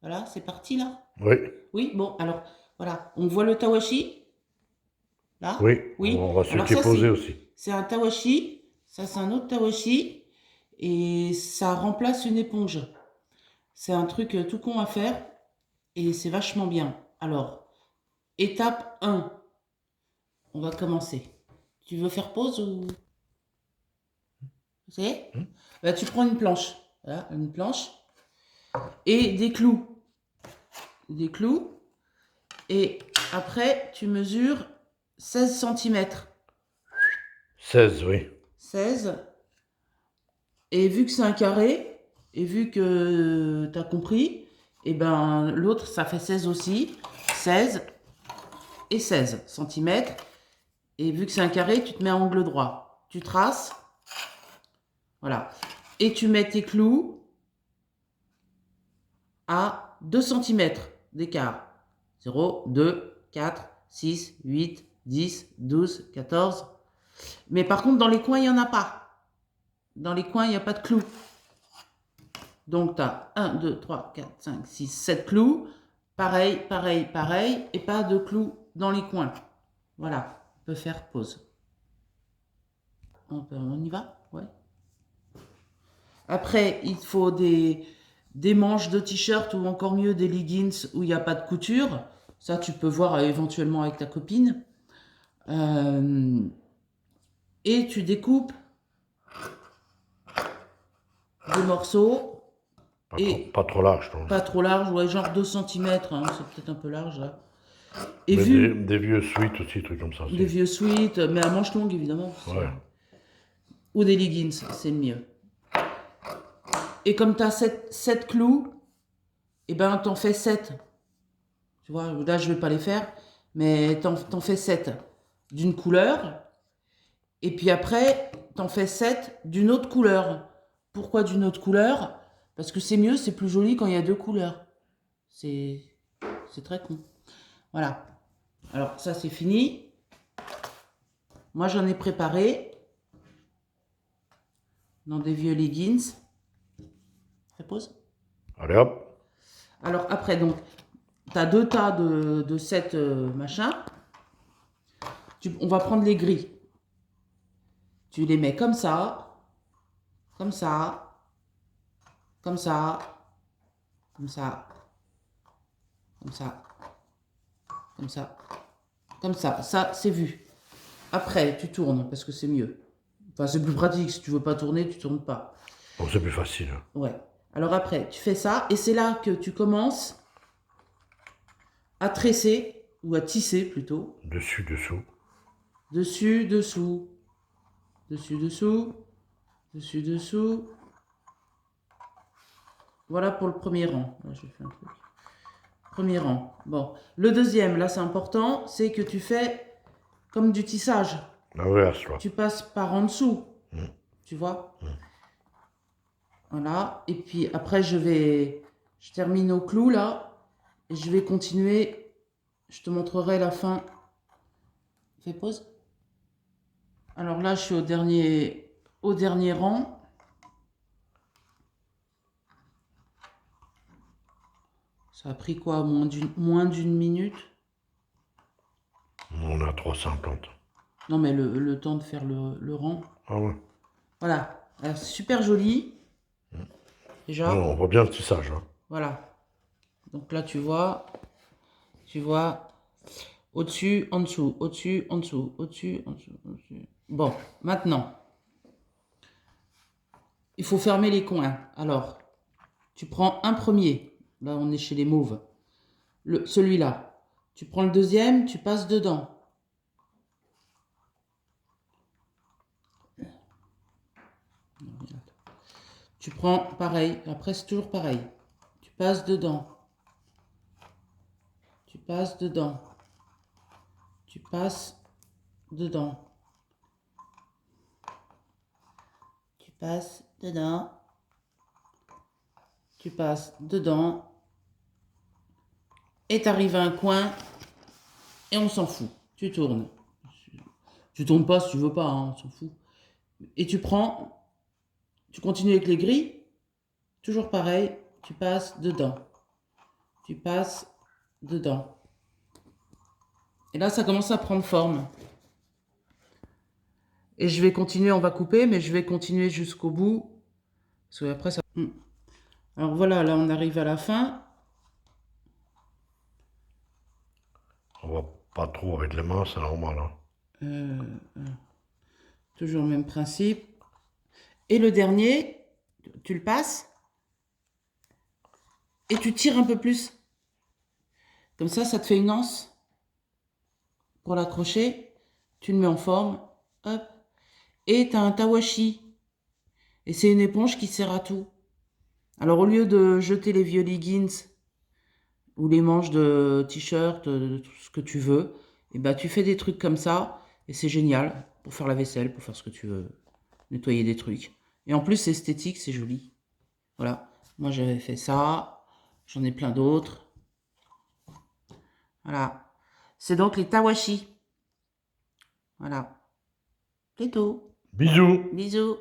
Voilà, c'est parti là? Oui, Oui, bon, alors, voilà. On voit le tawashi, là? oui, Oui. on va se Alors ça, poser aussi. c'est un tawashi. Ça, c'est un autre tawashi. Et ça remplace une éponge. C'est un truc tout con à faire. Et c'est vachement bien. Alors, étape 1. On va commencer. Tu veux faire pause ou... C'est Hmm. bah, tu prends une planche. Voilà, une planche. Et des clous. Des clous. Et après, tu mesures 16 centimètres. 16, oui. 16. Et vu que c'est un carré, et vu que tu as compris, et ben l'autre, ça fait 16 aussi. 16 et 16 centimètres. Et vu que c'est un carré, tu te mets à angle droit. Tu traces. Voilà. Et tu mets tes clous à 2 centimètres d'écart. 0, 2, 4, 6, 8, 10, 12, 14. Mais par contre, dans les coins, il n'y en a pas. Dans les coins, il n'y a pas de clous. Donc, tu as 1, 2, 3, 4, 5, 6, 7 clous. Pareil, pareil, pareil. Et pas de clous dans les coins. Voilà. On peut faire pause. On y va? Ouais. Après, il faut des manches de t-shirt ou encore mieux des leggings où il n'y a pas de couture. Ça, tu peux voir éventuellement avec ta copine. Euh, et tu découpes des morceaux et Pas trop large, donc. pas trop large, ouais, genre 2 centimètres, hein, c'est peut-être un peu large là. Et Mais vu des vieux suites aussi, trucs comme ça des aussi. vieux sweats, mais à manches longues évidemment, Ouais. ou des leggings, c'est mieux. Et comme tu as 7 clous, et ben t'en fais 7. Tu vois, là je vais pas les faire, mais t'en fais 7 d'une couleur, et puis après t'en fais 7 d'une autre couleur. Pourquoi d'une autre couleur? Parce que c'est mieux, c'est plus joli quand il y a deux couleurs. C'est c'est très con. Voilà. Alors ça c'est fini. Moi j'en ai préparé dans des vieux leggings. Fais pause. Allez hop. Alors après donc, tu as deux tas de 7 machins. On va prendre les gris. Tu les mets comme ça, comme ça, comme ça, comme ça, comme ça, comme ça, comme ça. Ça, c'est vu. Après, tu tournes parce que c'est mieux. Enfin, c'est plus pratique. Si tu veux pas tourner, tu tournes pas. Bon, c'est plus facile. Ouais. Alors après, tu fais ça et c'est là que tu commences à tresser ou à tisser plutôt. Dessus, dessous. Dessus, dessous, dessus, dessous, dessus, dessous. Voilà pour le premier rang. Là, j'ai fait un truc. Premier rang. Bon. Le deuxième, là, c'est important, c'est que tu fais comme du tissage. L'inverse, là. Tu passes par en dessous. Hmm. Tu vois? Hmm. Voilà. Et puis après, je termine au clou, là. Et je vais continuer. Je te montrerai la fin. Fais pause. Alors là, je suis au dernier rang. Ça a pris quoi? Moins d'une minute? On a 3,50. Non, mais le temps de faire le rang. Ah ouais. Voilà. C'est super joli. Non, Déjà. on voit bien le tissage, hein. Voilà. Donc là, tu vois, au-dessus, en dessous, au-dessus, en dessous, au-dessus, en dessous, au-dessus. Bon, maintenant, il faut fermer les coins. Alors, tu prends un premier. Là, on est chez les mauves. Celui-là. Tu prends le deuxième, tu passes dedans. Tu prends pareil. Après, c'est toujours pareil. Tu passes dedans. Tu passes dedans. Tu passes dedans. Tu passes dedans. Tu passes dedans. Et tu arrives à un coin et on s'en fout. Tu tournes. Tu tournes pas si tu veux pas, hein, on s'en fout. Et tu continues avec les grilles, toujours pareil, tu passes dedans. tu passes dedans. Et là, ça commence à prendre forme. Et je vais continuer, on va couper, mais je vais continuer jusqu'au bout. Parce que après, ça... Alors voilà, là, on arrive à la fin. On va pas trop avec les mains, c'est normal. Hein. Toujours le même principe. Et le dernier, tu le passes. Et tu tires un peu plus. Comme ça te fait une anse. Pour l'accrocher, tu le mets en forme. Hop. Et tu as un tawashi. Et c'est une éponge qui sert à tout. Alors au lieu de jeter les vieux leggings ou les manches de t-shirt, de tout ce que tu veux, et ben tu fais des trucs comme ça. Et c'est génial pour faire la vaisselle, pour faire ce que tu veux. Nettoyer des trucs. Et en plus c'est esthétique, c'est joli. Voilà. Moi j'avais fait ça. J'en ai plein d'autres. Voilà. C'est donc les tawashi. Voilà. C'est tout. Bisous. Bisous.